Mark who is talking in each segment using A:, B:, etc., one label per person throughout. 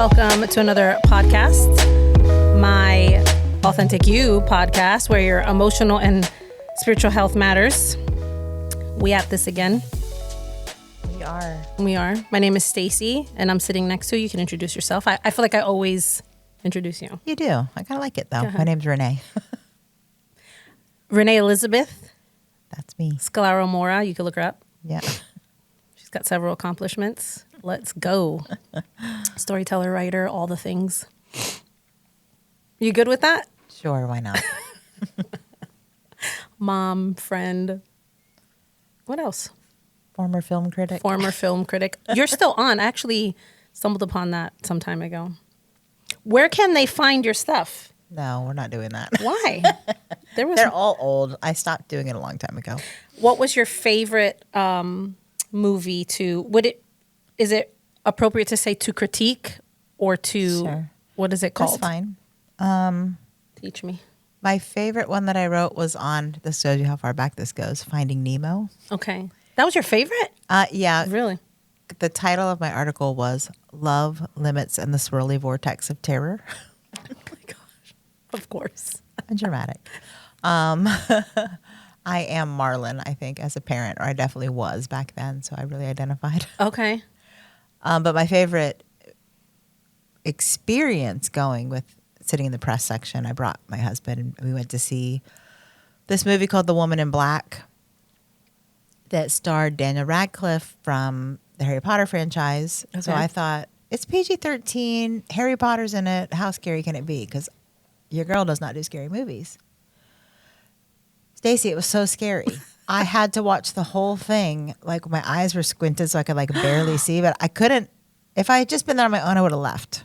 A: welcome to another podcast, my Authentic You podcast, where your emotional and spiritual health matters. We at this again. We are. My name is Stacy, and I'm sitting next to you. You can introduce yourself. I feel like I always introduce you.
B: You do. I kind of like it, though. My name's Renee.
A: Renee Elizabeth.
B: That's me.
A: Scalaro Mora. You can look her up.
B: Yeah.
A: She's got several accomplishments. Let's go. Storyteller, writer, all the things. You good with that?
B: Sure, why not?
A: Mom, friend. What else?
B: Former film critic.
A: You're still on. I actually stumbled upon that some time ago. Where can they find your stuff?
B: No, we're not doing that.
A: Why?
B: They're all old. I stopped doing it a long time ago.
A: What was your favorite movie is it appropriate to say to critique or to,
B: Sure.
A: What is it called?
B: That's fine.
A: Teach me.
B: My favorite one that I wrote was on, this shows you how far back this goes, Finding Nemo.
A: Okay. That was your favorite?
B: Yeah.
A: Really?
B: The title of my article was Love, Limits, and the Swirly Vortex of Terror.
A: Oh my gosh. Of course.
B: And dramatic. I am Marlon, I think, as a parent, or I definitely was back then, so I really identified.
A: Okay.
B: But my favorite experience going with sitting in the press section, I brought my husband and we went to see this movie called The Woman in Black that starred Daniel Radcliffe from the Harry Potter franchise. Okay. So I thought, it's PG-13, Harry Potter's in it, how scary can it be? Because your girl does not do scary movies. Stacy, it was so scary. I had to watch the whole thing. Like, my eyes were squinted so I could barely see, but I couldn't. If I had just been there on my own, I would have left.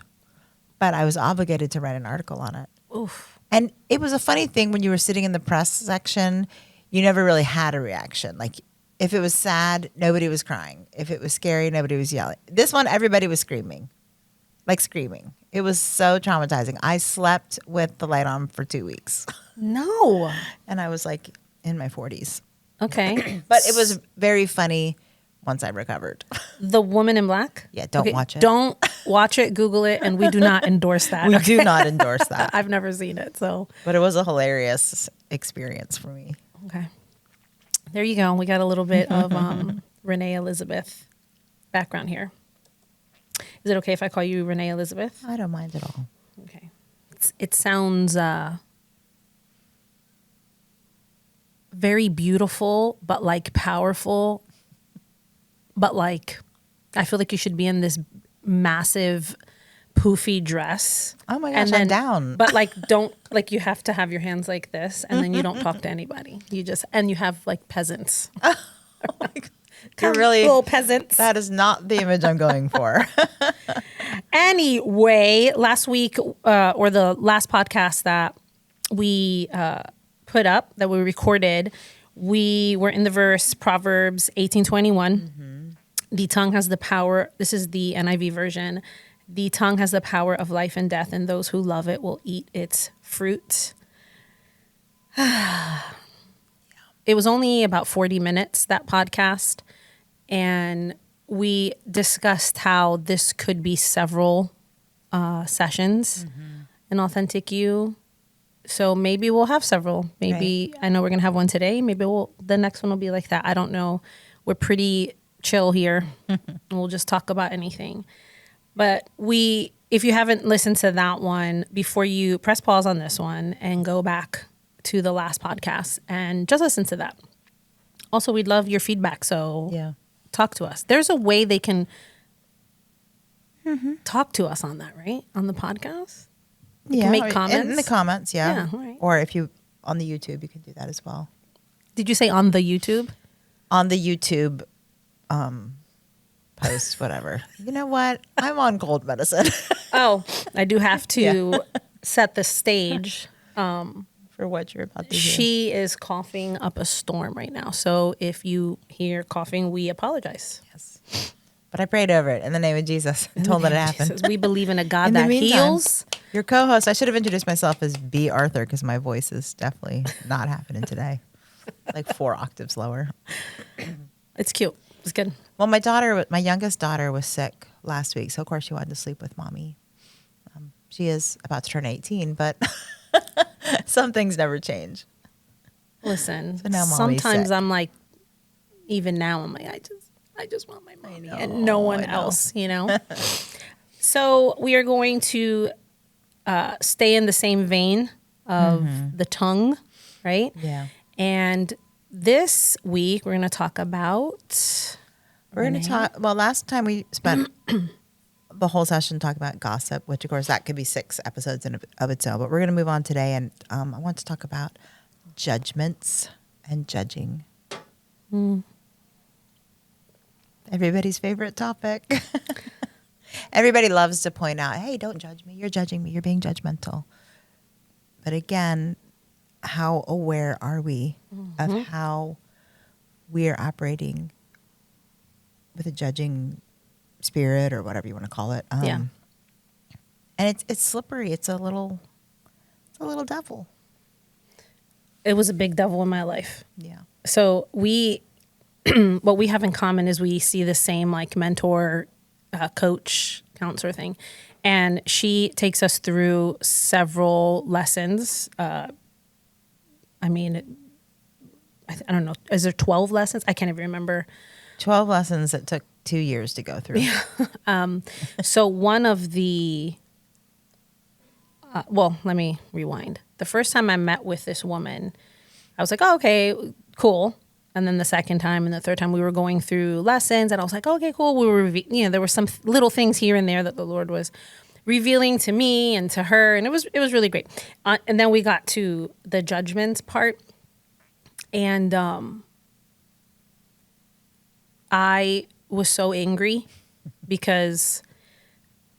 B: But I was obligated to write an article on it.
A: Oof.
B: And it was a funny thing when you were sitting in the press section, you never really had a reaction. Like, if it was sad, nobody was crying. If it was scary, nobody was yelling. This one, everybody was screaming. Like, screaming. It was so traumatizing. I slept with the light on for 2 weeks.
A: No.
B: And I was in my 40s.
A: Okay.
B: But it was very funny once I recovered.
A: The Woman in Black?
B: Yeah, don't watch it.
A: Don't watch it, Google it, and we do not endorse that.
B: We do not endorse that.
A: I've never seen it, so.
B: But it was a hilarious experience for me.
A: Okay. There you go. We got a little bit of Renee Elizabeth background here. Is it okay if I call you Renee Elizabeth?
B: I don't mind at all.
A: Okay. It sounds very beautiful, but powerful, but I feel like you should be in this massive poofy dress.
B: Oh my gosh, I'm down.
A: But don't, you have to have your hands like this, and then you don't talk to anybody. And you have peasants.
B: Oh my God. You're really
A: little peasants.
B: That is not the image I'm going for.
A: Anyway, last week, or the last podcast that we put up, that we recorded, we were in the verse Proverbs 18:21. Mm-hmm. The tongue has the power. This is the NIV version. The tongue has the power of life and death, and those who love it will eat its fruit. It was only about 40 minutes, that podcast, and we discussed how this could be several sessions in Authentic You. So maybe we'll have several. Maybe right. I know we're going to have one today. Maybe the next one will be like that. I don't know. We're pretty chill here. We'll just talk about anything. But if you haven't listened to that one, before you press pause on this one and go back to the last podcast and just listen to that. Also, we'd love your feedback. So talk to us. There's a way they can talk to us on that, right? On the podcast? You can make comments.
B: In the comments, yeah.
A: Right.
B: Or if you, on the YouTube, you can do that as well.
A: Did you say on the YouTube?
B: On the YouTube post, whatever. You know what? I'm on cold medicine.
A: Oh, I do have to set the stage.
B: For what you're about to hear.
A: She is coughing up a storm right now. So if you hear coughing, we apologize.
B: Yes. But I prayed over it in the name of Jesus and told that it happened.
A: We believe in a God that heals.
B: Your co-host, I should have introduced myself as B. Arthur because my voice is definitely not happening today. 4 octaves lower.
A: It's cute. It's good.
B: Well, my youngest daughter was sick last week. So, of course, she wanted to sleep with mommy. She is about to turn 18, but some things never change.
A: Listen,
B: So now mommy's
A: sometimes
B: sick.
A: I'm like, even now I'm like, I just want my mommy and no one else, you know? So we are going to stay in the same vein of the tongue, right?
B: Yeah.
A: And this week we're going to talk about.
B: We're going to talk. Well, last time we spent the whole session talking about gossip, which of course that could be 6 episodes of its own. But we're going to move on today, and I want to talk about judgments and judging. Everybody's favorite topic. Everybody loves to point out, hey, don't judge me. You're judging me. You're being judgmental. But again, how aware are we of how we are operating with a judging spirit or whatever you want to call it?
A: Yeah.
B: And it's slippery. It's a little devil.
A: It was a big devil in my life.
B: Yeah.
A: So what we have in common is we see the same like mentor, coach, counselor thing. And she takes us through several lessons. I don't know. Is there 12 lessons? I can't even remember.
B: 12 lessons that took 2 years to go through.
A: So one of the, let me rewind. The first time I met with this woman, I was like, oh, okay, cool. And then the second time and the third time we were going through lessons and I was like, okay, cool. We were, there were some little things here and there that the Lord was revealing to me and to her. And it was really great. And then we got to the judgment part. And I was so angry because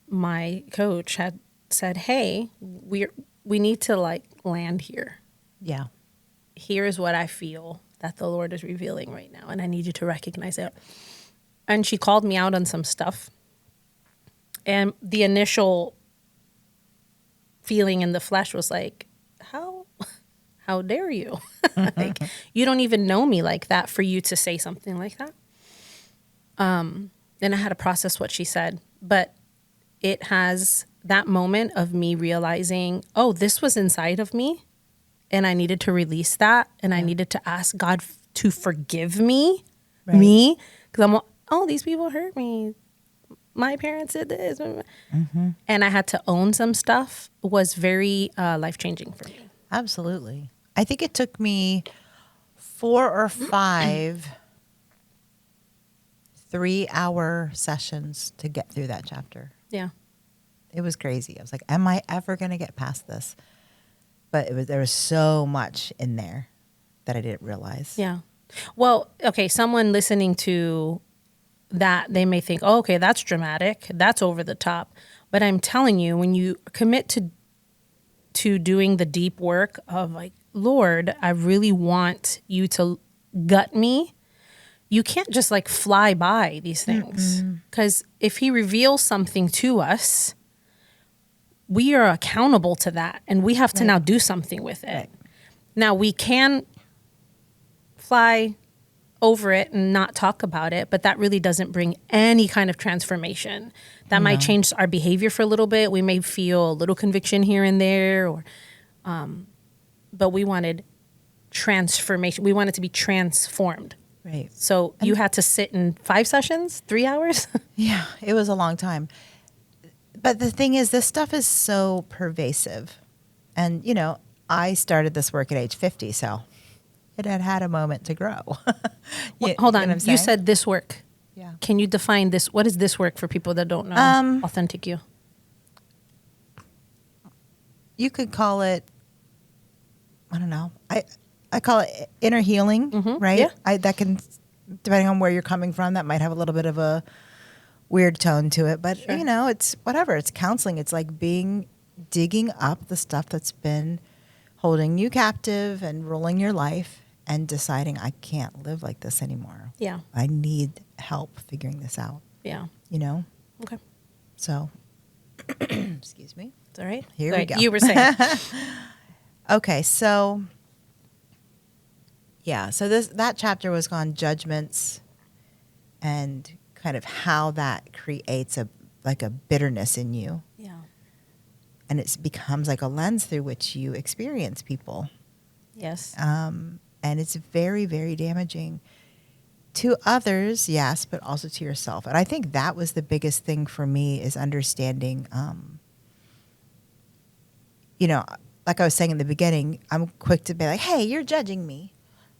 A: my coach had said, hey, we need to like land here.
B: Yeah.
A: Here's what I feel that the Lord is revealing right now, and I need you to recognize it. And she called me out on some stuff. And the initial feeling in the flesh was like, how dare you? Like, you don't even know me like that for you to say something like that. Then I had to process what she said. But it has that moment of me realizing, oh, this was inside of me. And I needed to release that. And I needed to ask God to forgive me. Right. Because I'm, oh, these people hurt me. My parents did this. And I had to own some stuff. It was very life-changing for me.
B: Absolutely. I think it took me 4 or 5 3-hour sessions to get through that chapter.
A: Yeah.
B: It was crazy. I was like, am I ever going to get past this? But there was so much in there that I didn't realize.
A: Yeah. Well, okay, someone listening to that, they may think, oh, okay, that's dramatic. That's over the top. But I'm telling you, when you commit to doing the deep work of like, Lord, I really want you to gut me. You can't just like fly by these things. Because if he reveals something to us, we are accountable to that. And we have to now do something with it. Right. Now, we can fly over it and not talk about it, but that really doesn't bring any kind of transformation. That might change our behavior for a little bit. We may feel a little conviction here and there, or, but we wanted transformation. We wanted to be transformed.
B: Right.
A: So you had to sit in 5 sessions, 3 hours?
B: Yeah, it was a long time. But the thing is, this stuff is so pervasive. And, I started this work at age 50, so it had a moment to grow.
A: Hold on. You said this work.
B: Yeah.
A: Can you define this? What is this work for people that don't know Authentic You?
B: You could call it, I don't know. I call it inner healing, right? Yeah. That can, depending on where you're coming from, that might have a little bit of a weird tone to it. But, it's whatever. It's counseling. It's like digging up the stuff that's been holding you captive and ruling your life and deciding, I can't live like this anymore.
A: Yeah.
B: I need help figuring this out.
A: Yeah.
B: Okay. So, excuse me.
A: It's all right.
B: Here we go.
A: You were saying.
B: Okay, so that chapter was on judgments and kind of how that creates a bitterness in you.
A: Yeah.
B: and it becomes like a lens through which you experience people.
A: Yes.
B: And it's very, very damaging to others, yes, but also to yourself. And I think that was the biggest thing for me, is understanding, like I was saying in the beginning, I'm quick to be like, hey, you're judging me,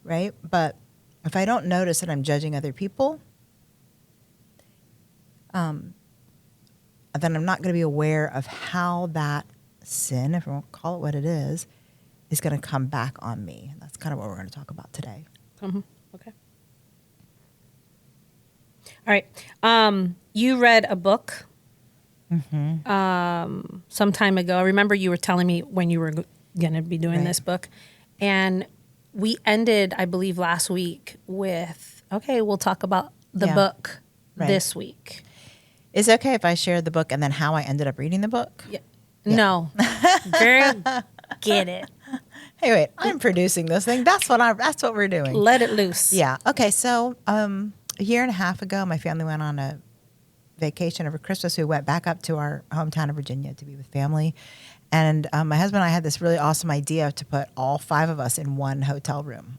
B: right? But if I don't notice that I'm judging other people, then I'm not going to be aware of how that sin, if we won't call it what it is going to come back on me. That's kind of what we're going to talk about today.
A: Okay. All right. You read a book some time ago. I remember you were telling me when you were going to be doing this book. And we ended, I believe, last week with, okay, we'll talk about the book this week.
B: Is it okay if I share the book and then how I ended up reading the book?
A: Yeah. No. Girl, get it.
B: Hey, wait, I'm producing this thing. That's what we're doing.
A: Let it loose.
B: Yeah. Okay. So, a year and a half ago, my family went on a vacation over Christmas. We went back up to our hometown of Virginia to be with family. And my husband and I had this really awesome idea to put all 5 of us in one hotel room.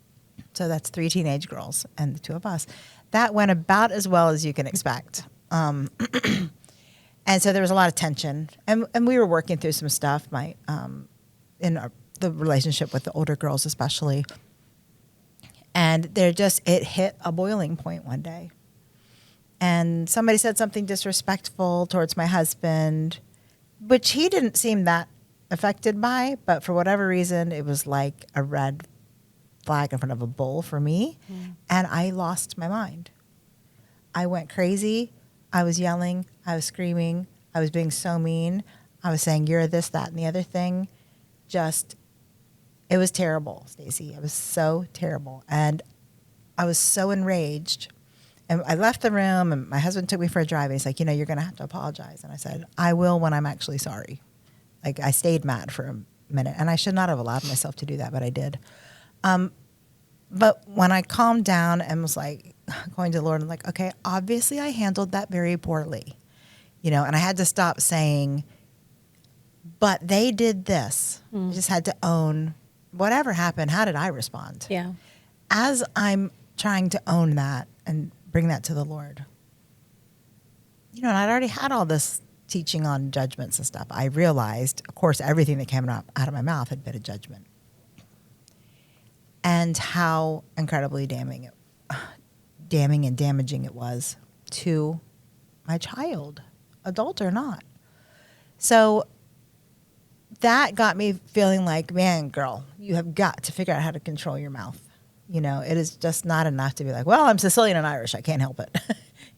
B: So that's 3 teenage girls and the 2 of us. That went about as well as you can expect. And so there was a lot of tension, and we were working through some stuff. The relationship with the older girls, especially, and it hit a boiling point one day, and somebody said something disrespectful towards my husband, which he didn't seem that affected by, but for whatever reason, it was like a red flag in front of a bull for me, and I lost my mind. I went crazy. I was yelling, I was screaming, I was being so mean. I was saying, you're this, that, and the other thing. It was terrible, Stacy. It was so terrible. And I was so enraged. And I left the room, and my husband took me for a drive. And he's like, you're going to have to apologize. And I said, I will when I'm actually sorry. Like, I stayed mad for a minute. And I should not have allowed myself to do that, but I did. But when I calmed down and was like going to the Lord, I'm like, okay, obviously I handled that very poorly, and I had to stop saying, but they did this. I just had to own whatever happened. How did I respond?
A: Yeah.
B: As I'm trying to own that and bring that to the Lord, and I'd already had all this teaching on judgments and stuff. I realized, of course, everything that came out of my mouth had been a judgment. And how incredibly damning and damaging it was to my child, adult or not. So that got me feeling like, man, girl, you have got to figure out how to control your mouth. It is just not enough to be like, well, I'm Sicilian and Irish, I can't help it.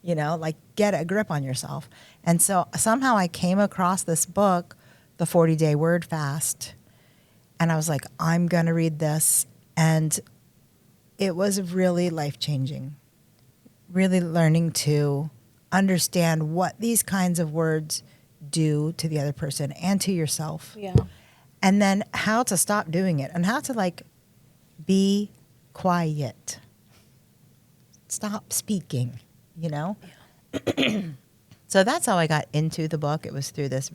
B: Like, get a grip on yourself. And so somehow I came across this book, The 40-Day Word Fast, and I was like, I'm going to read this. And it was really life-changing, really learning to understand what these kinds of words do to the other person and to yourself.
A: Yeah.
B: And then how to stop doing it and how to, be quiet. Stop speaking, Yeah. So that's how I got into the book. It was through this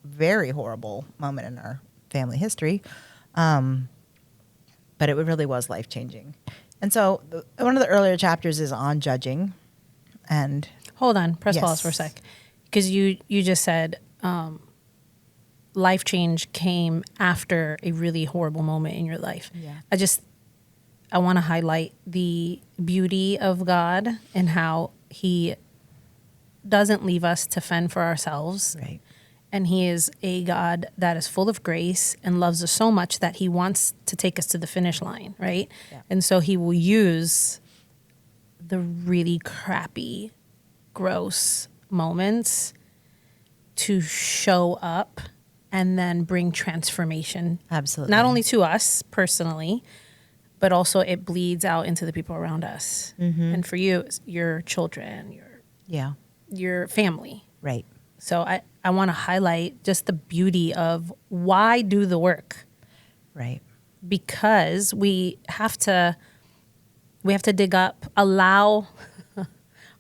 B: very horrible moment in our family history. But it really was life-changing. And so one of the earlier chapters is on judging. And
A: hold on, press pause for a sec. Because you just said life change came after a really horrible moment in your life.
B: Yeah.
A: I want to highlight the beauty of God and how he doesn't leave us to fend for ourselves.
B: Right.
A: And he is a God that is full of grace and loves us so much that he wants to take us to the finish line, right?
B: Yeah.
A: And so he will use the really crappy, gross moments to show up and then bring transformation.
B: Absolutely.
A: Not only to us personally, but also it bleeds out into the people around us.
B: Mm-hmm.
A: And for you, it's your children, your family.
B: Right.
A: So I want to highlight just the beauty of why do the work.
B: Right.
A: Because we have to dig up, allow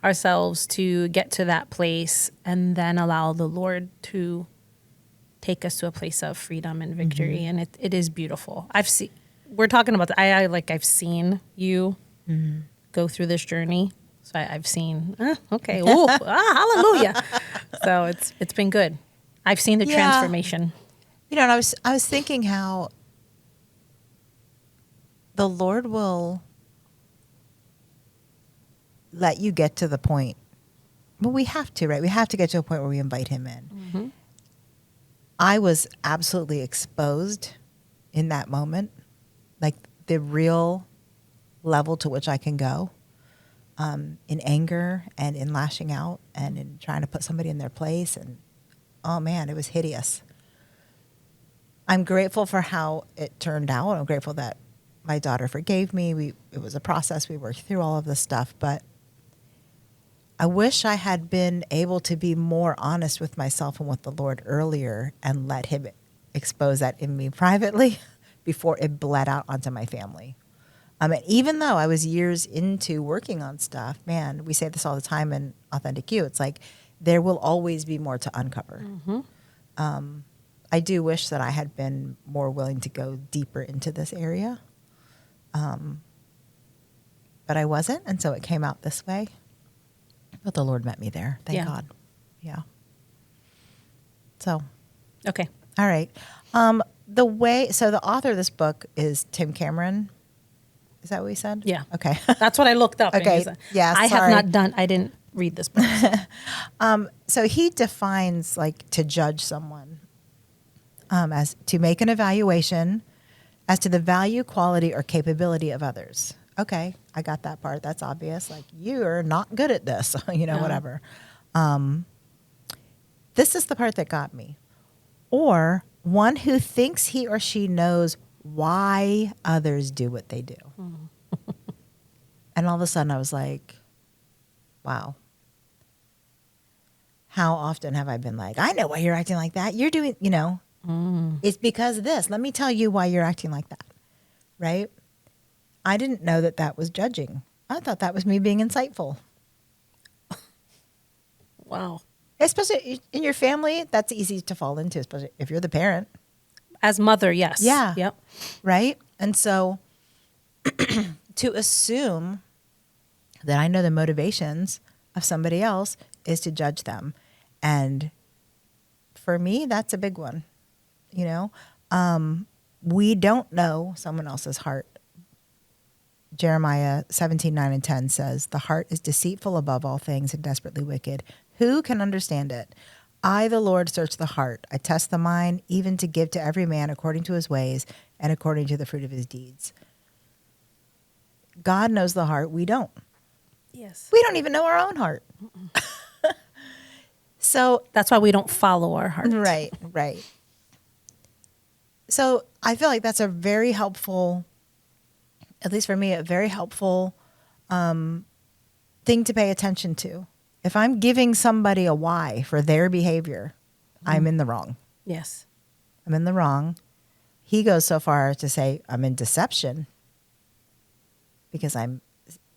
A: ourselves to get to that place, and then allow the Lord to take us to a place of freedom and victory. And it is beautiful. We're talking about, I've seen you go through this journey. So I've seen, okay, ooh, hallelujah. So it's been good. I've seen the transformation.
B: You know, and I was thinking how the Lord will let you get to the point. Well, we have to, right? We have to get to a point where we invite him in.
A: Mm-hmm.
B: I was absolutely exposed in that moment, like the real level to which I can go in anger and in lashing out and in trying to put somebody in their place. And oh man, it was hideous. I'm grateful for how it turned out. I'm grateful that my daughter forgave me. It was a process. We worked through all of this stuff, but I wish I had been able to be more honest with myself and with the Lord earlier and let him expose that in me privately before it bled out onto my family. And even though I was years into working on stuff, man, we say this all the time in Authentic You. It's like there will always be more to uncover. Mm-hmm. I do wish that I had been more willing to go deeper into this area. But I wasn't, and so it came out this way. But the Lord met me there. Thank God. Yeah. So.
A: Okay.
B: All right. So the author of this book is Tim Cameron. Is that what we said?
A: Yeah.
B: Okay.
A: That's what I looked up.
B: Okay. Yeah.
A: I didn't read this book. So.
B: So he defines like to judge someone as to make an evaluation as to the value, quality, or capability of others. Okay, I got that part. That's obvious. Like, you are not good at this, whatever. This is the part that got me. Or one who thinks he or she knows why others do what they do. And all of a sudden I was like, wow. How often have I been like, I know why you're acting like that. You're doing, it's because of this. Let me tell you why you're acting like that. Right? I didn't know that was judging. I thought that was me being insightful.
A: Wow.
B: Especially in your family, that's easy to fall into, especially if you're the parent.
A: As mother, yes.
B: Yeah.
A: Yep.
B: Right? And so to assume that I know the motivations of somebody else is to judge them. And for me, that's a big one. We don't know someone else's heart. Jeremiah 17:9-10 says, the heart is deceitful above all things and desperately wicked. Who can understand it? I, the Lord, search the heart. I test the mind, even to give to every man according to his ways and according to the fruit of his deeds. God knows the heart. We don't.
A: Yes.
B: We don't even know our own heart. So
A: that's why we don't follow our heart.
B: Right. So I feel like that's a very helpful, at least for me, a very helpful thing to pay attention to. If I'm giving somebody a why for their behavior, I'm in the wrong.
A: Yes.
B: I'm in the wrong. He goes so far as to say I'm in deception because I'm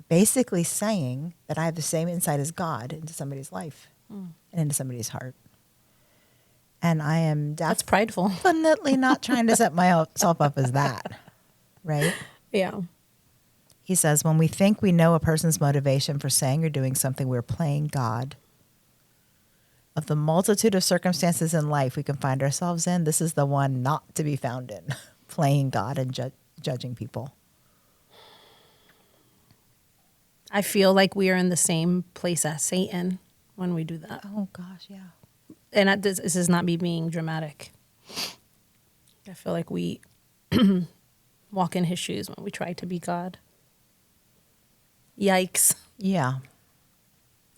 B: basically saying that I have the same insight as God into somebody's life and into somebody's heart. And I am
A: that's prideful.
B: Definitely not trying to set myself up as that. Right?
A: Yeah.
B: He says, when we think we know a person's motivation for saying or doing something, we're playing God. Of the multitude of circumstances in life we can find ourselves in, this is the one not to be found in, playing God and judging people.
A: I feel like we are in the same place as Satan when we do that.
B: Oh, gosh, yeah.
A: And this is not me being dramatic. I feel like we walk in his shoes when we try to be God. Yikes.
B: Yeah.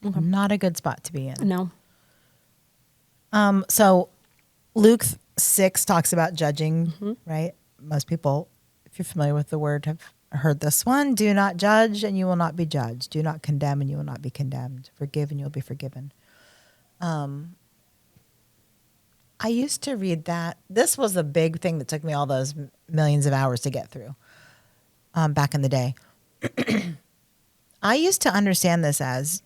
B: Okay. Not a good spot to be in.
A: No.
B: So Luke 6 talks about judging, right? Most people, if you're familiar with the word, have heard this one. Do not judge and you will not be judged. Do not condemn and you will not be condemned. Forgive and you'll be forgiven. I used to read that. This was a big thing that took me all those millions of hours to get through back in the day. I used to understand this as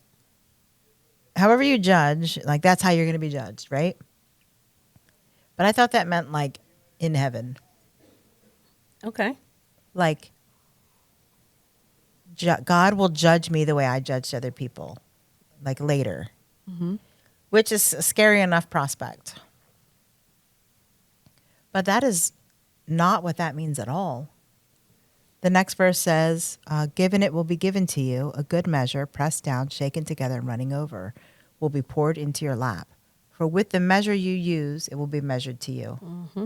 B: however you judge, like that's how you're going to be judged, right? But I thought that meant like in heaven.
A: Okay.
B: Like God will judge me the way I judged other people, like later, which is a scary enough prospect. But that is not what that means at all. The next verse says, given it will be given to you, a good measure, pressed down, shaken together, and running over, will be poured into your lap. For with the measure you use, it will be measured to you.
A: Mm-hmm.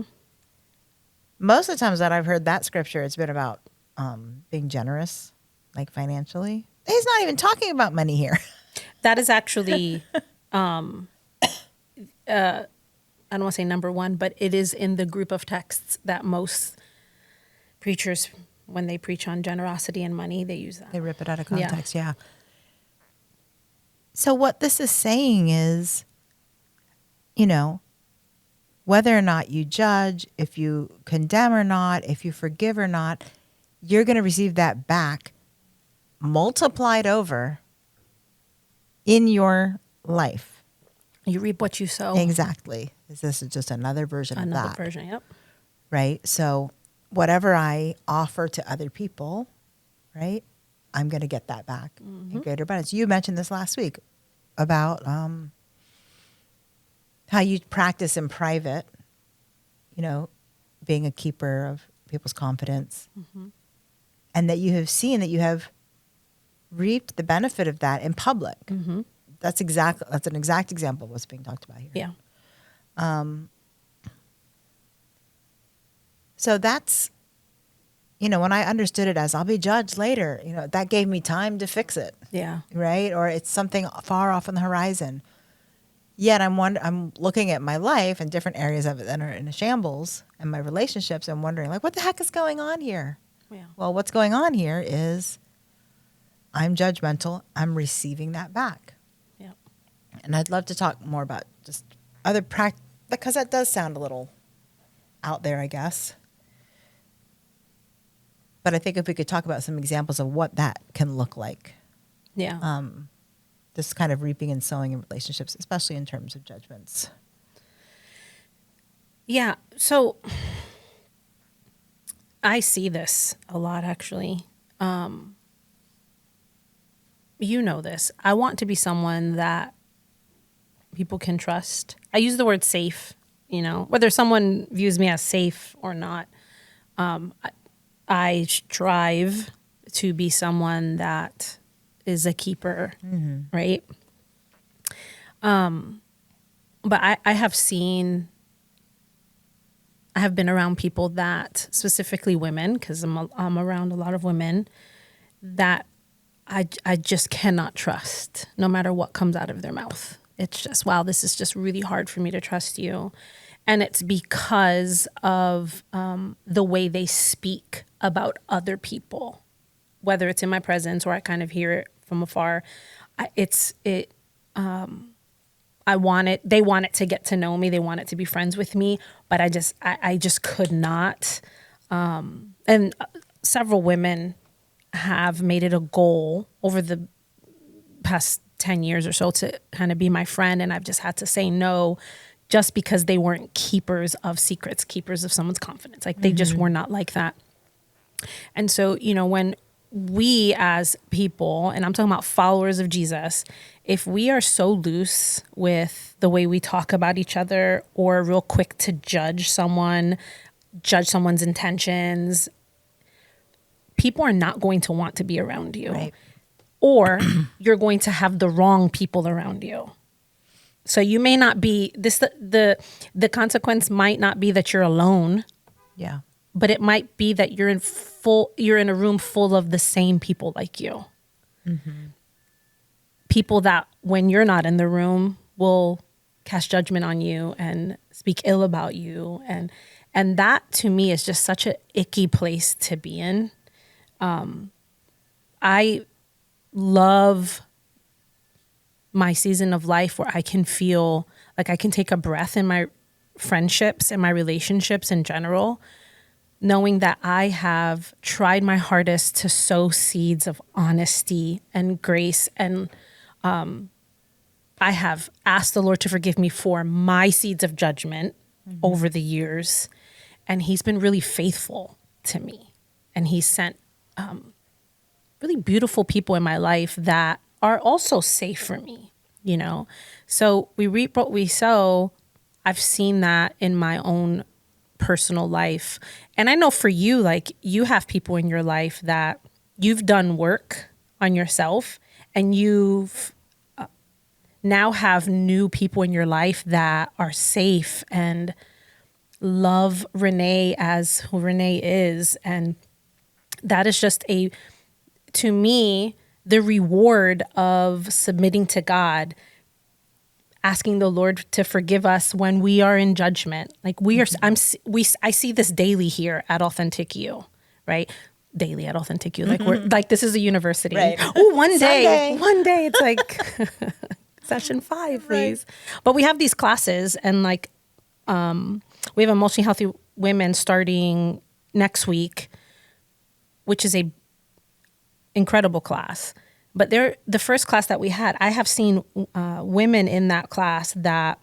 B: Most of the times that I've heard that scripture, it's been about being generous, like financially. He's not even talking about money here.
A: That is actually, I don't want to say number one, but it is in the group of texts that most preachers, when they preach on generosity and money, they use that.
B: They rip it out of context, yeah. So what this is saying is, you know, whether or not you judge, if you condemn or not, if you forgive or not, you're going to receive that back multiplied over in your life.
A: You reap what you sow.
B: Exactly. This is just another version of that.
A: Another version, yep.
B: Right? So whatever I offer to other people, right, I'm going to get that back in greater abundance. You mentioned this last week about how you practice in private, you know, being a keeper of people's confidence, and that you have seen that you have reaped the benefit of that in public. That's an exact example of what's being talked about here.
A: Yeah.
B: So that's, you know, when I understood it as I'll be judged later, you know, that gave me time to fix it.
A: Yeah.
B: Right? Or it's something far off on the horizon. Yet I'm looking at my life and different areas of it that are in a shambles, and my relationships. I'm wondering, like, what the heck is going on here?
A: Yeah.
B: Well, what's going on here is I'm judgmental. I'm receiving that back.
A: Yeah.
B: And I'd love to talk more about just other practice, because that does sound a little out there, I guess. But I think if we could talk about some examples of what that can look like.
A: Yeah.
B: This kind of reaping and sowing in relationships, especially in terms of judgments.
A: Yeah. So I see this a lot, actually. You know this. I want to be someone that people can trust. I use the word safe, you know, whether someone views me as safe or not. I strive to be someone that is a keeper, right? But I have been around people that, specifically women, because I'm around a lot of women, that I just cannot trust no matter what comes out of their mouth. It's just, wow, this is just really hard for me to trust you. And it's because of the way they speak about other people, whether it's in my presence or I kind of hear it from afar. They want it to get to know me. They want it to be friends with me, but I just could not. And several women have made it a goal over the past 10 years or so to kind of be my friend. And I've just had to say no, just because they weren't keepers of secrets, keepers of someone's confidence. Like they just were not like that. And so, you know, when we as people, and I'm talking about followers of Jesus, if we are so loose with the way we talk about each other, or real quick to judge someone's intentions, people are not going to want to be around you.
B: Right.
A: Or you're going to have the wrong people around you. So you may not be the consequence might not be that you're alone.
B: Yeah.
A: But it might be that you're in a room full of the same people like you. People that when you're not in the room will cast judgment on you and speak ill about you. And that to me is just such an icky place to be in. I love my season of life where I can feel like I can take a breath in my friendships and my relationships in general, knowing that I have tried my hardest to sow seeds of honesty and grace. And I have asked the Lord to forgive me for my seeds of judgment over the years. And he's been really faithful to me. And he sent really beautiful people in my life that are also safe for me, you know? So we reap what we sow. I've seen that in my own personal life. And I know for you, like, you have people in your life that you've done work on yourself, and you've now have new people in your life that are safe and love Renee as who Renee is. And that is just to me, the reward of submitting to God, asking the Lord to forgive us when we are in judgment. Like I see this daily here at Authentic You, right? Daily at Authentic You. Like we're like, this is a university.
B: Right.
A: Oh, one day it's like session 5, please. Right. But we have these classes, and like, we have a Multi Healthy Women starting next week, which is a incredible class. But the first class that we had, I have seen women in that class that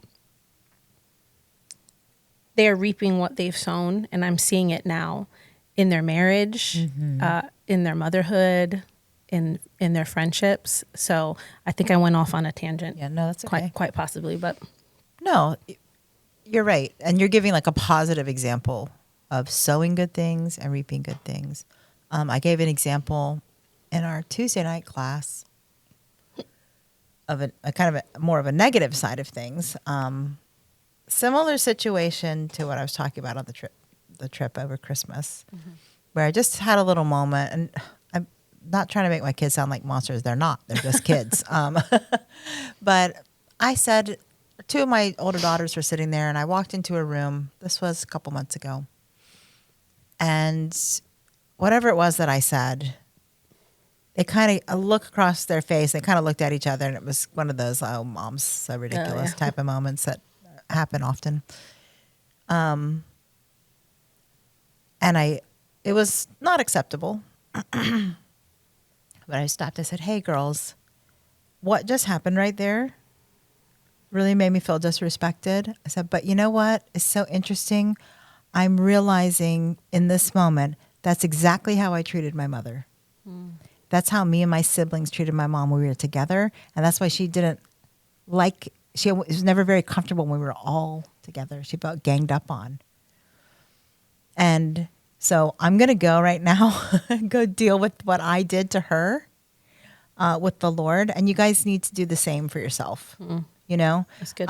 A: they are reaping what they've sown, and I'm seeing it now in their marriage, in their motherhood, in their friendships. So I think I went off on a tangent.
B: Yeah, no, that's okay.
A: Quite possibly, but
B: no, you're right, and you're giving like a positive example of sowing good things and reaping good things. I gave an example in our Tuesday night class of a kind of more of a negative side of things. Similar situation to what I was talking about on the trip over Christmas, where I just had a little moment, and I'm not trying to make my kids sound like monsters. They're not. They're just kids. But I said, 2 of my older daughters were sitting there, and I walked into a room. This was a couple months ago. And whatever it was that I said, they kind of look across their face. They kind of looked at each other, and it was one of those, oh, mom's so ridiculous type of moments that happen often. And it was not acceptable. But I stopped. I said, hey, girls, what just happened right there really made me feel disrespected. I said, but you know what? It's so interesting. I'm realizing in this moment, that's exactly how I treated my mother. That's how me and my siblings treated my mom when we were together. And that's why she was never very comfortable when we were all together. She felt ganged up on. And so I'm going to go right now, go deal with what I did to her with the Lord. And you guys need to do the same for yourself. You know?
A: That's good.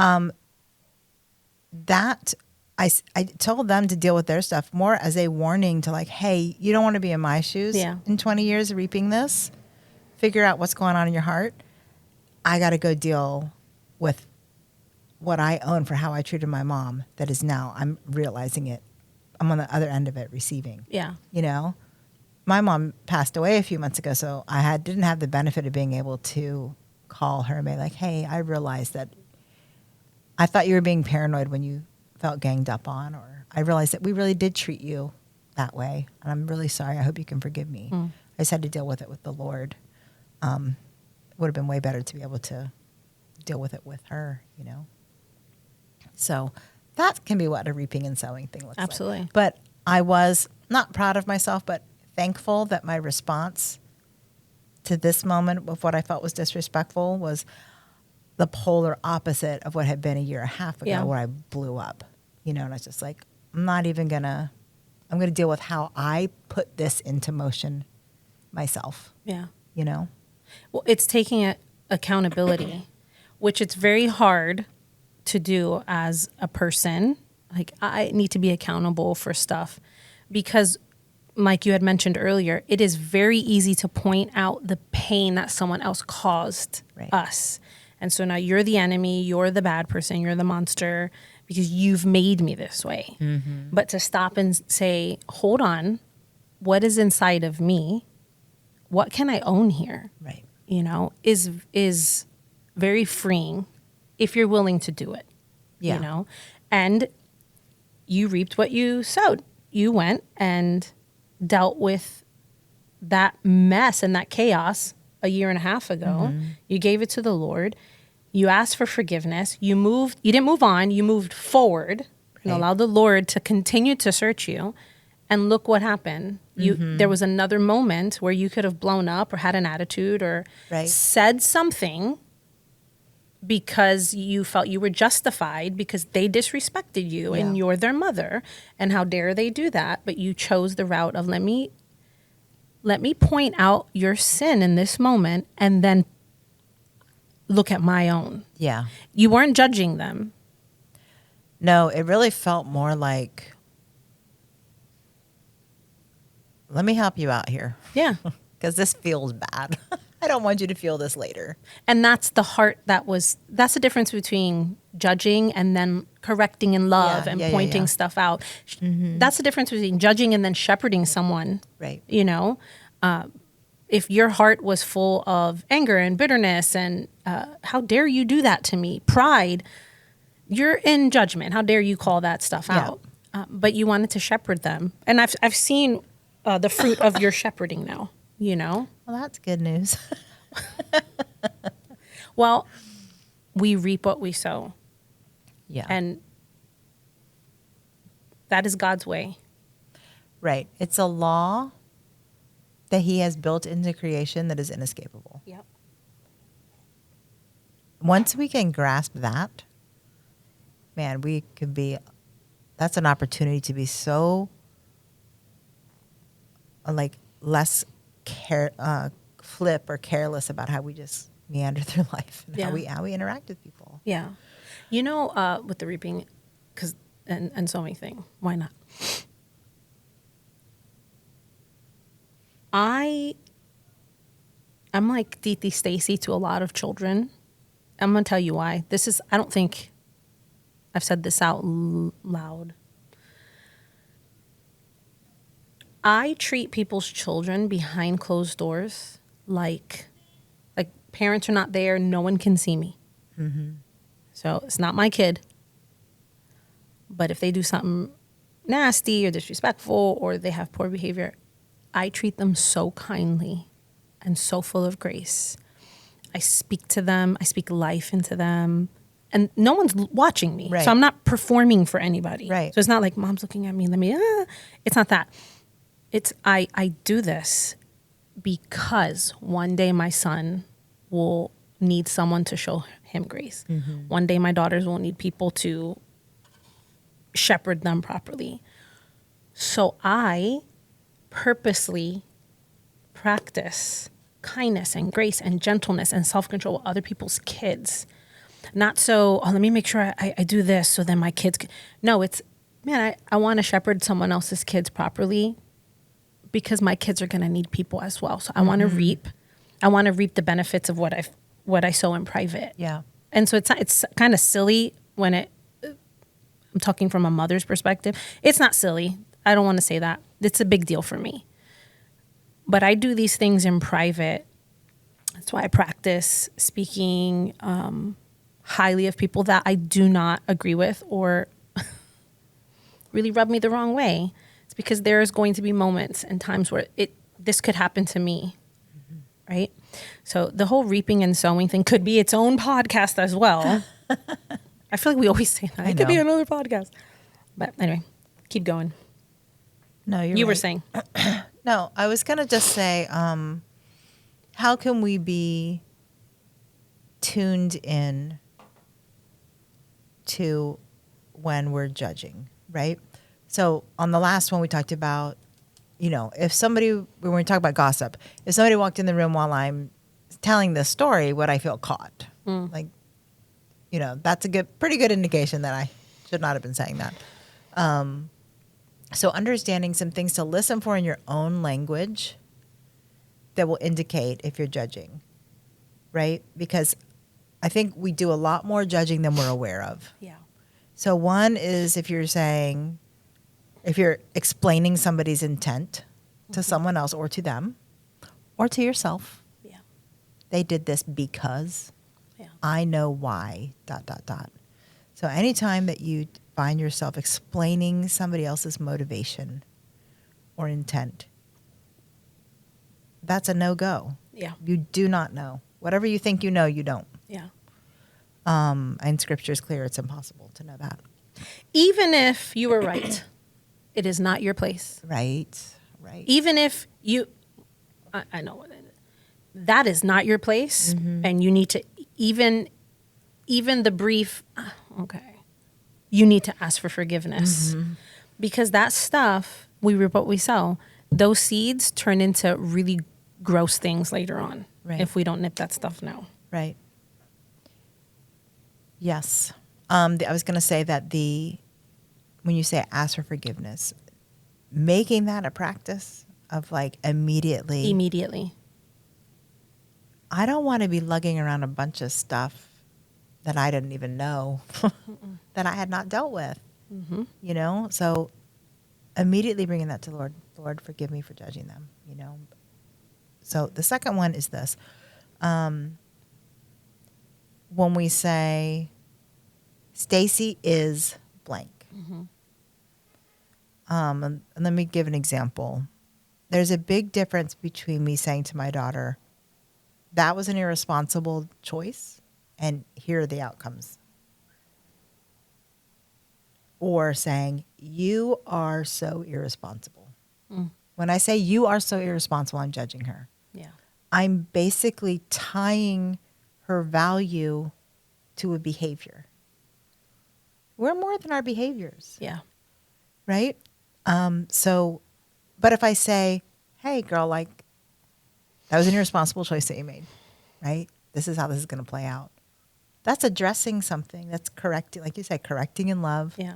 B: I told them to deal with their stuff more as a warning to like, hey, you don't want to be in my shoes in 20 years reaping this. Figure out what's going on in your heart. I got to go deal with what I own for how I treated my mom. That is now, I'm realizing it. I'm on the other end of it, receiving.
A: Yeah.
B: You know? My mom passed away a few months ago, so I didn't have the benefit of being able to call her and be like, hey, I realized that I thought you were being paranoid when you felt ganged up on, or I realized that we really did treat you that way, and I'm really sorry. I hope you can forgive me. I just had to deal with it with the Lord. It would have been way better to be able to deal with it with her, you know? So that can be what a reaping and sowing thing looks like.
A: Absolutely.
B: But I was not proud of myself, but thankful that my response to this moment of what I felt was disrespectful was the polar opposite of what had been a year and a half ago where I blew up, you know, and I was just like, I'm going to deal with how I put this into motion myself.
A: Yeah.
B: You know?
A: Well, it's taking accountability, which it's very hard to do as a person. Like, I need to be accountable for stuff because, like you had mentioned earlier, it is very easy to point out the pain that someone else caused us. And so now you're the enemy, you're the bad person, you're the monster because you've made me this way. But to stop and say, hold on, what is inside of me? What can I own here?
B: Right.
A: You know, is very freeing if you're willing to do it.
B: Yeah.
A: You know, and you reaped what you sowed. You went and dealt with that mess and that chaos a year and a half ago. You gave it to the Lord. You asked for forgiveness. You didn't move on. You moved forward. and allow the Lord to continue to search you. And look what happened. There was another moment where you could have blown up or had an attitude or said something because you felt you were justified because they disrespected you and you're their mother. And how dare they do that? But you chose the route of let me point out your sin in this moment and then look at my own.
B: Yeah.
A: You weren't judging them.
B: No, it really felt more like, let me help you out here.
A: Yeah.
B: Because this feels bad. I don't want you to feel this later.
A: And that's the heart that's the difference between judging and then correcting in love and pointing stuff out. That's the difference between judging and then shepherding someone.
B: Right.
A: You know, if your heart was full of anger and bitterness and how dare you do that to me? Pride, you're in judgment. How dare you call that stuff out? But you wanted to shepherd them. And I've seen the fruit of your shepherding now, you know?
B: Well, that's good news.
A: Well, we reap what we sow.
B: Yeah.
A: And that is God's way.
B: Right. It's a law that he has built into creation that is inescapable.
A: Yep.
B: Once we can grasp that, man, that's an opportunity to be so less flip or careless about how we just meander through life and how we interact with people.
A: Yeah. You know, with the reaping, and so many things, why not? I'm like Titi Stacy to a lot of children. I'm going to tell you why. I don't think I've said this out loud. I treat people's children behind closed doors like parents are not there. No one can see me. Mm-hmm. So it's not my kid. But if they do something nasty or disrespectful or they have poor behavior, I treat them so kindly and so full of grace. I speak to them. I speak life into them. And no one's watching me.
B: Right.
A: So I'm not performing for anybody.
B: Right.
A: So it's not like mom's looking at me. It's not that. It's I do this because one day my son will need someone to show him grace. Mm-hmm. One day my daughters will need people to shepherd them properly. So I purposely practice kindness and grace and gentleness and self-control with other people's kids. Not so, let me make sure I do this so then my kids can. No, it's, man, I want to shepherd someone else's kids properly because my kids are going to need people as well. So I want to reap. I want to reap the benefits of what I sow in private.
B: Yeah.
A: And so it's kind of silly when I'm talking from a mother's perspective. It's not silly. I don't want to say that. It's a big deal for me. But I do these things in private. That's why I practice speaking highly of people that I do not agree with or really rub me the wrong way. It's because there is going to be moments and times where this could happen to me, right? So the whole reaping and sowing thing could be its own podcast as well. I feel like we always say that. It could be another podcast. But anyway, keep going.
B: No,
A: you were saying.
B: No, I was going to just say, how can we be tuned in to when we're judging, right? So on the last one, we talked about, if somebody, when we talk about gossip, if somebody walked in the room while I'm telling this story, would I feel caught? That's a pretty good indication that I should not have been saying that. So understanding some things to listen for in your own language that will indicate if you're judging, right? Because I think we do a lot more judging than we're aware of.
A: Yeah.
B: So one is if you're explaining somebody's intent to someone else or to them or to yourself.
A: Yeah.
B: They did this because I know why, ... So anytime that you find yourself explaining somebody else's motivation or intent, that's a no-go.
A: Yeah.
B: You do not know. Whatever you think you know, you don't.
A: Yeah.
B: And scripture is clear. It's impossible to know that.
A: Even if you were right, it is not your place.
B: Right.
A: Even if you, I know what it is. That is not your place, and you need to even the brief. Okay, you need to ask for forgiveness because that stuff we reap what we sow. Those seeds turn into really gross things later on if we don't nip that stuff now.
B: Right. Yes. I was going to say that when you say ask for forgiveness, making that a practice of like immediately. I don't want to be lugging around a bunch of stuff that I didn't even know that I had not dealt with, you know? So immediately bringing that to the Lord. Lord, forgive me for judging them, you know? So the second one is this. When we say, Stacy is blank. And let me give an example. There's a big difference between me saying to my daughter, that was an irresponsible choice, and here are the outcomes. Or saying, you are so irresponsible. When I say you are so irresponsible, I'm judging her.
A: Yeah.
B: I'm basically tying her value to a behavior. We're more than our behaviors.
A: Yeah.
B: Right? But if I say, hey, girl, like, that was an irresponsible choice that you made, right? This is how this is going to play out. That's addressing something. That's correcting, like you said, correcting in love.
A: Yeah.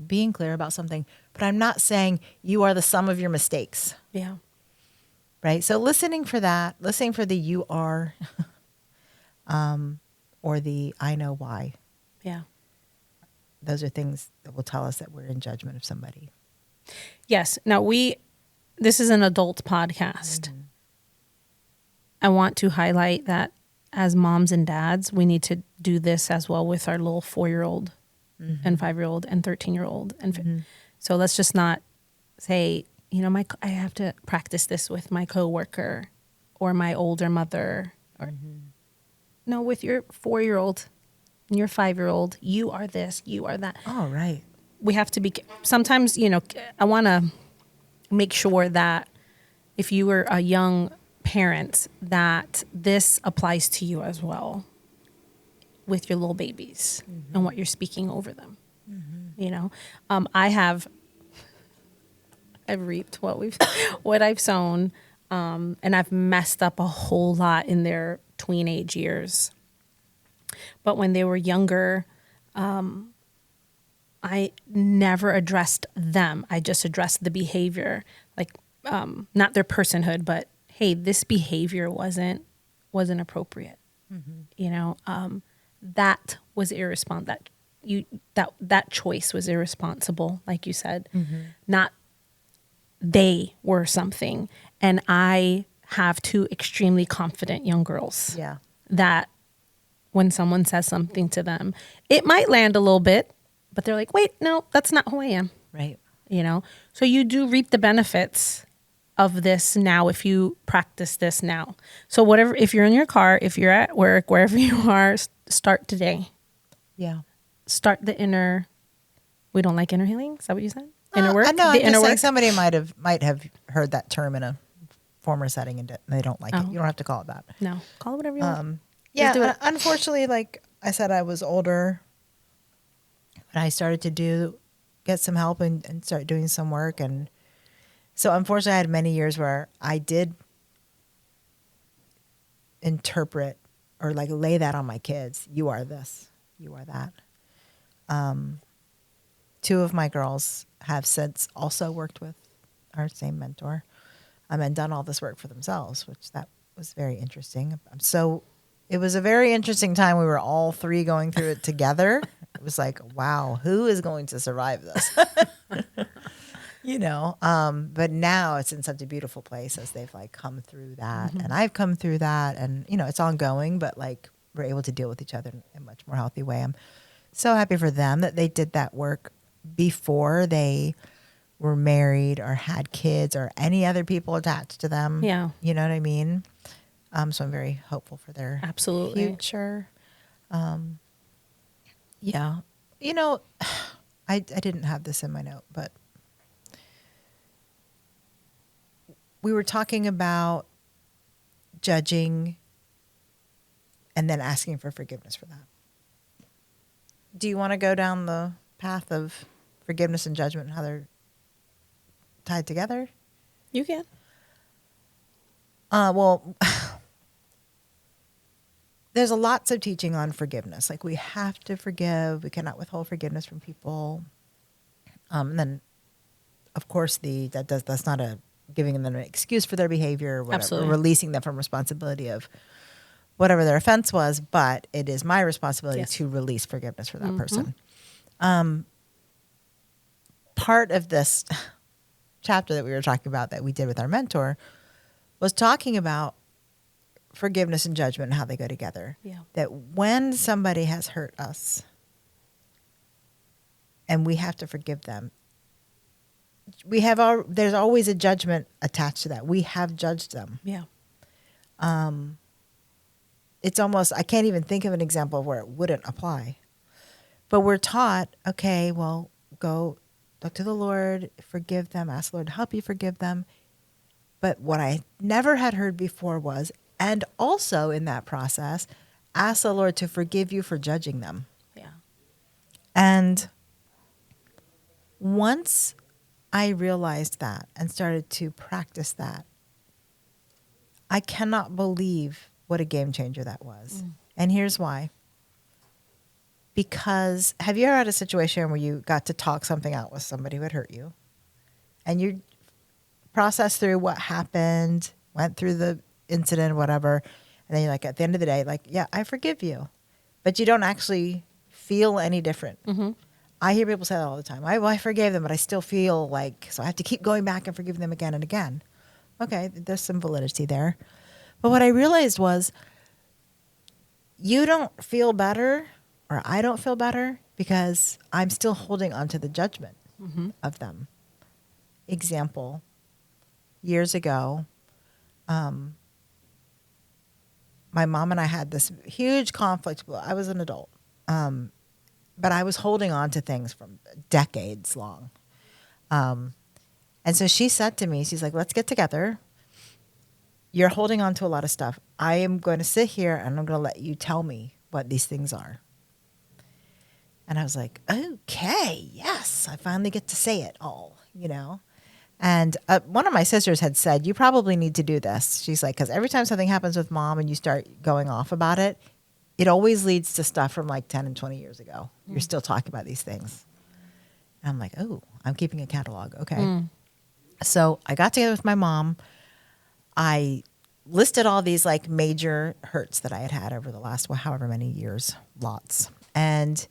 B: Being clear about something. But I'm not saying you are the sum of your mistakes.
A: Yeah.
B: Right? So listening for that, listening for the you are, or the I know why.
A: Yeah.
B: Those are things that will tell us that we're in judgment of somebody.
A: Yes. Now this is an adult podcast. I want to highlight that as moms and dads, we need to do this as well with our little 4-year-old and 5-year-old and 13-year-old. And so let's just not say, you know, I have to practice this with my coworker or my older mother. Or no, with your 4-year-old and your 5-year-old, you are this, you are that.
B: Oh, right.
A: We have to be, sometimes, you know, I want to make sure that if you were a young parent, that this applies to you as well with your little babies and what you're speaking over them. You know, I've reaped what I've sown, and I've messed up a whole lot in their tween-age years. But when they were younger, I never addressed them. I just addressed the behavior, like not their personhood, but hey, this behavior wasn't appropriate. You know, that was irresponsible. That choice was irresponsible, like you said. Not they were something, and I have 2 extremely confident young girls.
B: Yeah.
A: That when someone says something to them, it might land a little bit, but they're like, wait, no, that's not who I am.
B: Right.
A: You know, so you do reap the benefits of this now if you practice this now. So whatever, if you're in your car, if you're at work, wherever you are, start today.
B: Yeah.
A: Start the inner. We don't like inner healing. Is that what you said? Inner work.
B: I know.
A: The
B: I'm
A: inner
B: just saying
A: work.
B: somebody might have heard that term in a former setting and they don't like it. You don't have to call it that.
A: No, call it whatever you want.
B: Yeah.
A: do it.
B: Unfortunately, like I said, I was older when I started to get some help and start doing some work. And so unfortunately I had many years where I did interpret or like lay that on my kids. You are this, you are that. 2 of my girls have since also worked with our same mentor, and done all this work for themselves, which that was very interesting. It was a very interesting time. We were all 3 going through it together. It was like, wow, who is going to survive this? You know, but now it's in such a beautiful place as they've like come through that, and I've come through that, and you know, it's ongoing, but like we're able to deal with each other in a much more healthy way. I'm so happy for them that they did that work before they were married or had kids or any other people attached to them.
A: Yeah.
B: You know what I mean? So I'm very hopeful for their
A: Absolutely.
B: future. Yeah. You know, I didn't have this in my note, but we were talking about judging and then asking for forgiveness for that. Do you want to go down the path of forgiveness and judgment and how they're tied together?
A: You can.
B: Well, there's a lots of teaching on forgiveness. Like we have to forgive. We cannot withhold forgiveness from people. And then, of course, that's not a giving them an excuse for their behavior or whatever,
A: Absolutely.
B: releasing them from responsibility of whatever their offense was. But it is my responsibility
A: Yes.
B: to release forgiveness for that person. Part of this chapter that we were talking about that we did with our mentor was talking about forgiveness and judgment and how they go together.
A: Yeah.
B: That when somebody has hurt us and we have to forgive them, there's always a judgment attached to that. We have judged them.
A: Yeah.
B: It's almost, I can't even think of an example of where it wouldn't apply. But we're taught, okay, well, go look to the Lord, forgive them, ask the Lord to help you forgive them. But what I never had heard before was, and also in that process, ask the Lord to forgive you for judging them.
A: Yeah.
B: And once I realized that and started to practice that, I cannot believe what a game changer that was. And here's why. Because have you ever had a situation where you got to talk something out with somebody who had hurt you and you processed through what happened, went through the incident, whatever, and then you're like, at the end of the day, like, yeah, I forgive you, but you don't actually feel any different. I hear people say that all the time. I forgave them, but I still feel like, so I have to keep going back and forgiving them again and again. Okay, there's some validity there. But what I realized was you don't feel better or I don't feel better because I'm still holding on to the judgment of them. Example, years ago, my mom and I had this huge conflict. Well, I was an adult, but I was holding on to things from decades long. And so she said to me, she's like, let's get together. You're holding on to a lot of stuff. I am going to sit here and I'm going to let you tell me what these things are. And I was like, okay, yes, I finally get to say it all, you know? And one of my sisters had said, you probably need to do this. She's like, because every time something happens with mom and you start going off about it, it always leads to stuff from like 10 and 20 years ago. You're still talking about these things. And I'm like, oh, I'm keeping a catalog. Okay. So I got together with my mom. I listed all these like major hurts that I had had over the last, however many years, lots. And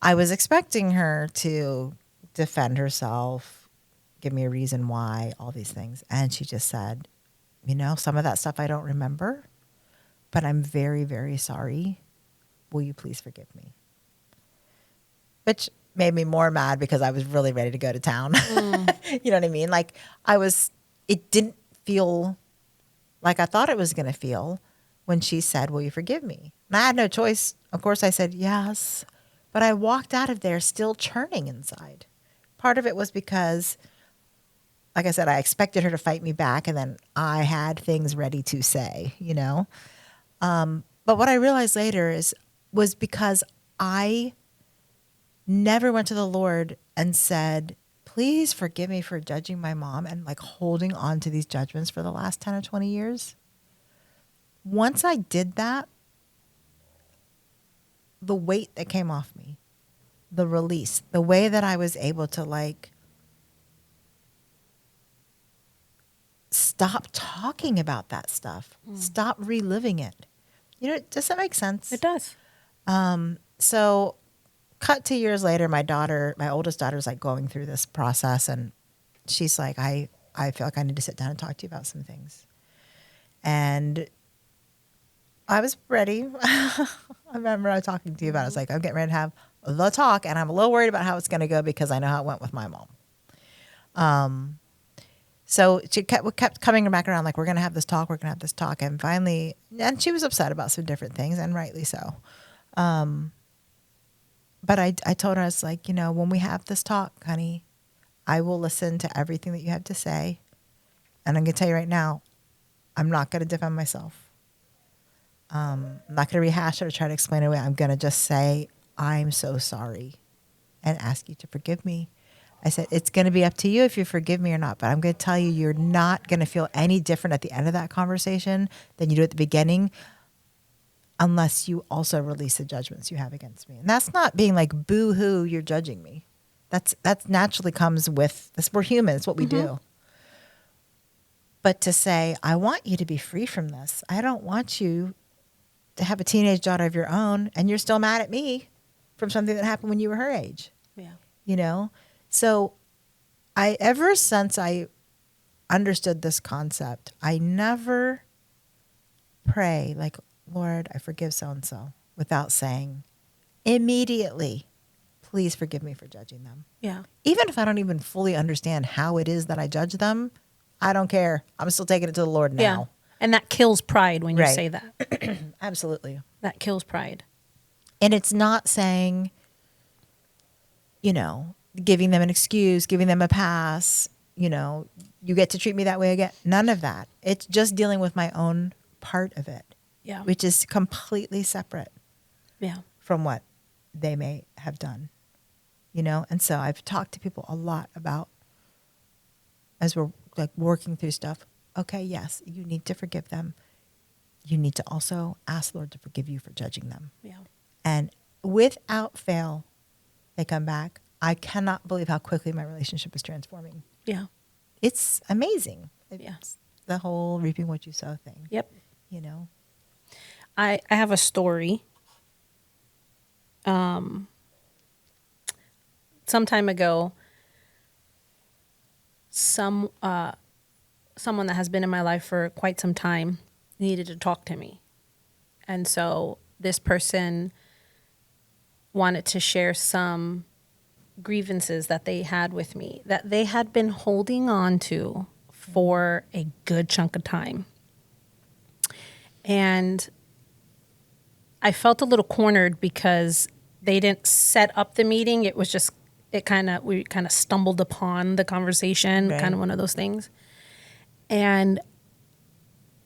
B: I was expecting her to defend herself, give me a reason why, all these things. And she just said, you know, some of that stuff I don't remember, but I'm very, very sorry. Will you please forgive me? Which made me more mad because I was really ready to go to town. You know what I mean? Like it didn't feel like I thought it was going to feel when she said, will you forgive me? And I had no choice. Of course I said yes, but I walked out of there still churning inside. Part of it was because, like I said, I expected her to fight me back and then I had things ready to say, you know? But what I realized later was because I never went to the Lord and said, please forgive me for judging my mom and like holding on to these judgments for the last 10 or 20 years. Once I did that, the weight that came off me, the release, the way that I was able to like stop talking about that stuff, stop reliving it. You know, does that make sense?
A: It does.
B: So cut 2 years later, my oldest daughter's like going through this process and she's like, I feel like I need to sit down and talk to you about some things. And I was ready. I remember I was talking to you about it. I was like, I'm getting ready to have the talk and I'm a little worried about how it's going to go because I know how it went with my mom. So she kept coming back around like, we're going to have this talk. We're going to have this talk. And finally, and she was upset about some different things and rightly so. But I told her, I was like, when we have this talk, honey, I will listen to everything that you have to say. And I'm going to tell you right now, I'm not going to defend myself. I'm not going to rehash it or try to explain it away. I'm going to just say, I'm so sorry and ask you to forgive me. I said, it's going to be up to you if you forgive me or not. But I'm going to tell you, you're not going to feel any different at the end of that conversation than you do at the beginning, unless you also release the judgments you have against me. And that's not being like, boo-hoo, you're judging me. That's naturally comes with this. We're human. It's what we do. But to say, I want you to be free from this. I don't want you to have a teenage daughter of your own and you're still mad at me from something that happened when you were her age.
A: Yeah.
B: So ever since I understood this concept, I never pray like, Lord, I forgive so-and-so, without saying immediately, please forgive me for judging them.
A: Yeah.
B: Even if I don't even fully understand how it is that I judge them, I don't care. I'm still taking it to the Lord now.
A: Yeah. And that kills pride when you say that.
B: Absolutely.
A: That kills pride.
B: And it's not saying, giving them an excuse, giving them a pass, you get to treat me that way again. None of that. It's just dealing with my own part of it.
A: Yeah.
B: Which is completely separate.
A: Yeah.
B: From what they may have done. And so I've talked to people a lot about, as we're like working through stuff, okay, yes, you need to forgive them. You need to also ask Lord to forgive you for judging them.
A: Yeah.
B: And without fail, they come back. I cannot believe how quickly my relationship is transforming.
A: Yeah.
B: It's amazing.
A: Yeah.
B: It's the whole reaping what you sow thing.
A: Yep.
B: I
A: have a story. Some time ago, someone that has been in my life for quite some time needed to talk to me. And so this person wanted to share some grievances that they had with me that they had been holding on to for a good chunk of time. And I felt a little cornered because they didn't set up the meeting. It was just, we kind of stumbled upon the conversation,
B: Right.
A: kind of one of those things. And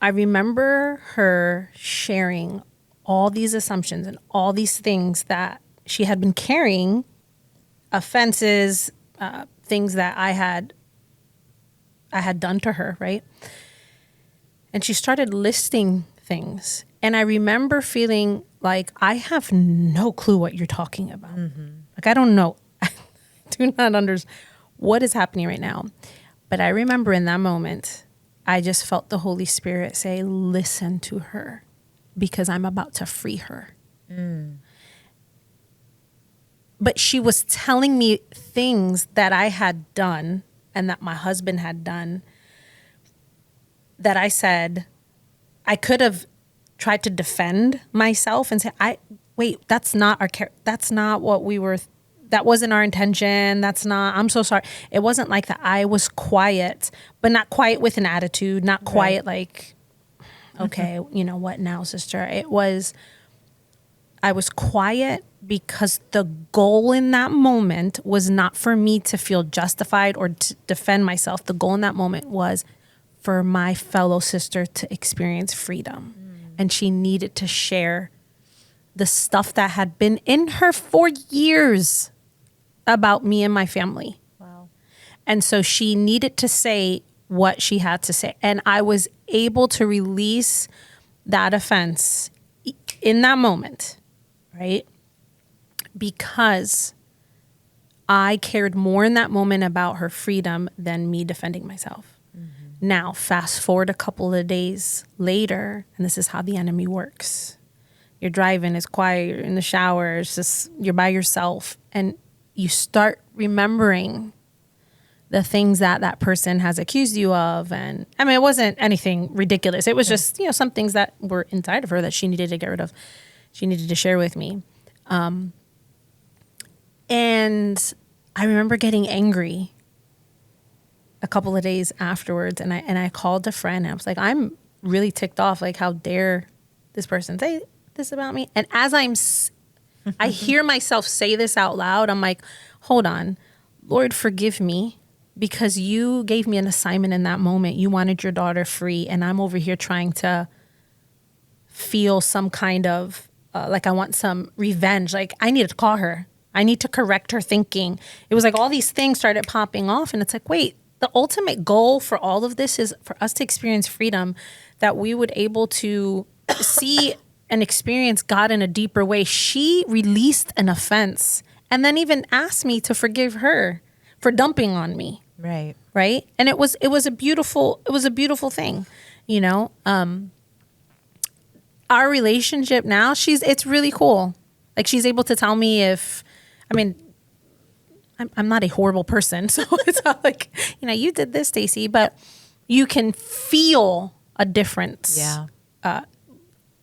A: I remember her sharing all these assumptions and all these things that she had been carrying, offenses, things that I had done to her, right? And she started listing things. And I remember feeling like, I have no clue what you're talking about. Mm-hmm. Like, I don't know. I do not understand what is happening right now. But I remember in that moment, I just felt the Holy Spirit say, listen to her, because I'm about to free her. But she was telling me things that I had done and that my husband had done that I said, I could have tried to defend myself and say, that's not what we were, that wasn't our intention. I'm so sorry. It wasn't like that. I was quiet, but not quiet with an attitude, not quiet like, okay, you know what now, sister? I was quiet because the goal in that moment was not for me to feel justified or to defend myself. The goal in that moment was for my fellow sister to experience freedom. And she needed to share the stuff that had been in her for years about me and my family.
B: Wow.
A: And so she needed to say what she had to say. And I was able to release that offense in that moment, right? Because I cared more in that moment about her freedom than me defending myself. Now, fast forward a couple of days later, and this is how the enemy works. You're driving, it's quiet, you're in the shower, it's just, you're by yourself, and you start remembering the things that person has accused you of. And I mean, it wasn't anything ridiculous. It was just, some things that were inside of her that she needed to get rid of. She needed to share with me. And I remember getting angry a couple of days afterwards, and I called a friend, and I was like, I'm really ticked off. Like, how dare this person say this about me? And as I'm I hear myself say this out loud. I'm like, hold on, Lord, forgive me, because you gave me an assignment in that moment. You wanted your daughter free, and I'm over here trying to feel some kind of like I want some revenge. Like I need to call her. I need to correct her thinking. It was like all these things started popping off, and it's like, wait, the ultimate goal for all of this is for us to experience freedom, that we would able to see and experience God in a deeper way. She released an offense and then even asked me to forgive her for dumping on me.
B: Right.
A: Right. And it was a beautiful thing, you know. Our relationship now, it's really cool. Like she's able to tell me I'm not a horrible person, so it's not like, you did this, Stacy, but you can feel a difference.
B: Yeah.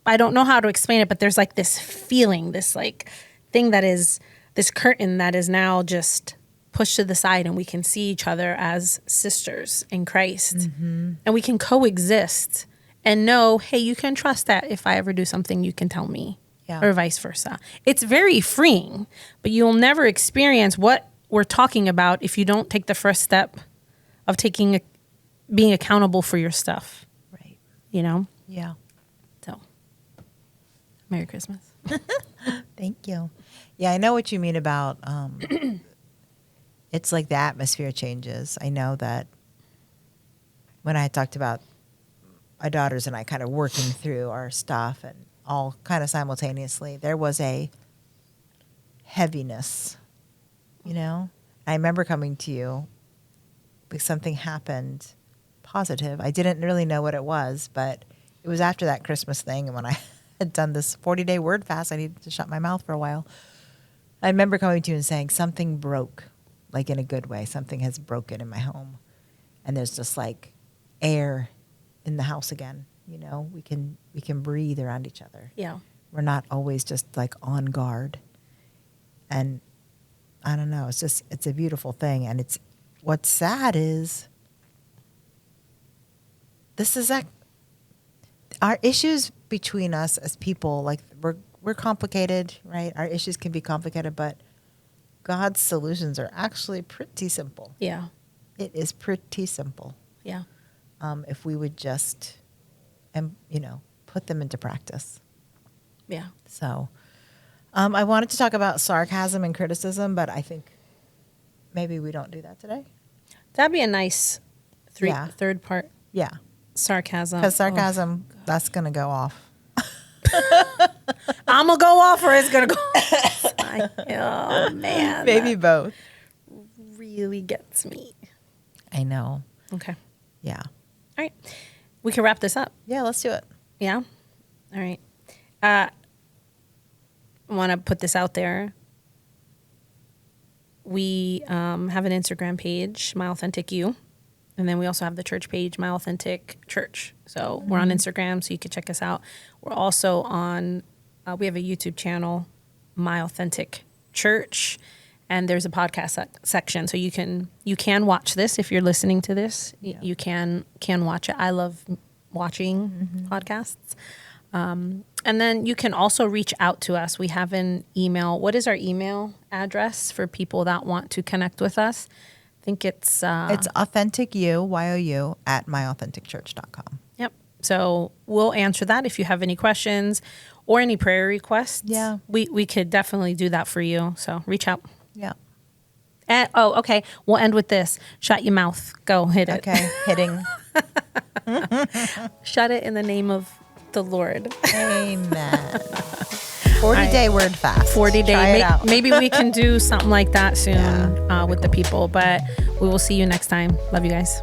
A: I don't know how to explain it, but there's like this feeling, this like thing that is this curtain that is now just pushed to the side, and we can see each other as sisters in Christ, and we can coexist and know, hey, you can trust that if I ever do something, you can tell me, or vice versa. It's very freeing, but you'll never experience what we're talking about if you don't take the first step of being accountable for your stuff.
B: Right.
A: Yeah. So, Merry Christmas.
B: Thank you. Yeah, I know what you mean about it's like the atmosphere changes. I know that when I talked about my daughters and I kind of working through our stuff and all kind of simultaneously, there was a heaviness, I remember coming to you because something happened positive. I didn't really know what it was, but it was after that Christmas thing, and when I had done this 40-day word fast, I needed to shut my mouth for a while. I remember coming to you and saying, something broke, like in a good way. Something has broken in my home. And there's just like air in the house again. We can breathe around each other.
A: Yeah.
B: We're not always just like on guard. And I don't know, it's a beautiful thing. And what's sad is this is our issues between us as people, like we're complicated, right? Our issues can be complicated, but God's solutions are actually pretty simple.
A: Yeah.
B: It is pretty simple.
A: Yeah.
B: If we would just, put them into practice.
A: Yeah.
B: So, I wanted to talk about sarcasm and criticism, but I think maybe we don't do that today.
A: That'd be a nice third part.
B: Yeah.
A: Sarcasm.
B: Because sarcasm, that's going to go off.
A: I'm going to go off, or it's going to go off. Oh, man.
B: Maybe both.
A: Really gets me.
B: I know.
A: Okay.
B: Yeah.
A: All right. We can wrap this up.
B: Yeah, let's do it.
A: Yeah? All right. I want to put this out there. We have an Instagram page, My Authentic You. And then we also have the church page, My Authentic Church. So we're on Instagram, so you can check us out. We're also on, we have a YouTube channel, My Authentic Church. And there's a podcast section. So you can watch this if you're listening to this. Yeah. You can watch it. I love watching podcasts. And then you can also reach out to us. We have an email. What is our email address for people that want to connect with us? I think it's
B: AuthenticYou, YOU, at myauthenticchurch.com.
A: Yep. So we'll answer that if you have any questions or any prayer requests.
B: Yeah.
A: We could definitely do that for you. So reach out.
B: Yeah.
A: And, okay. We'll end with this. Shut your mouth. Go hit it.
B: Okay. Hitting.
A: Shut it in the name of the Lord.
B: Amen. 40-day word fast.
A: 40-day. Maybe we can do something like that soon with the people. But we will see you next time. Love you guys.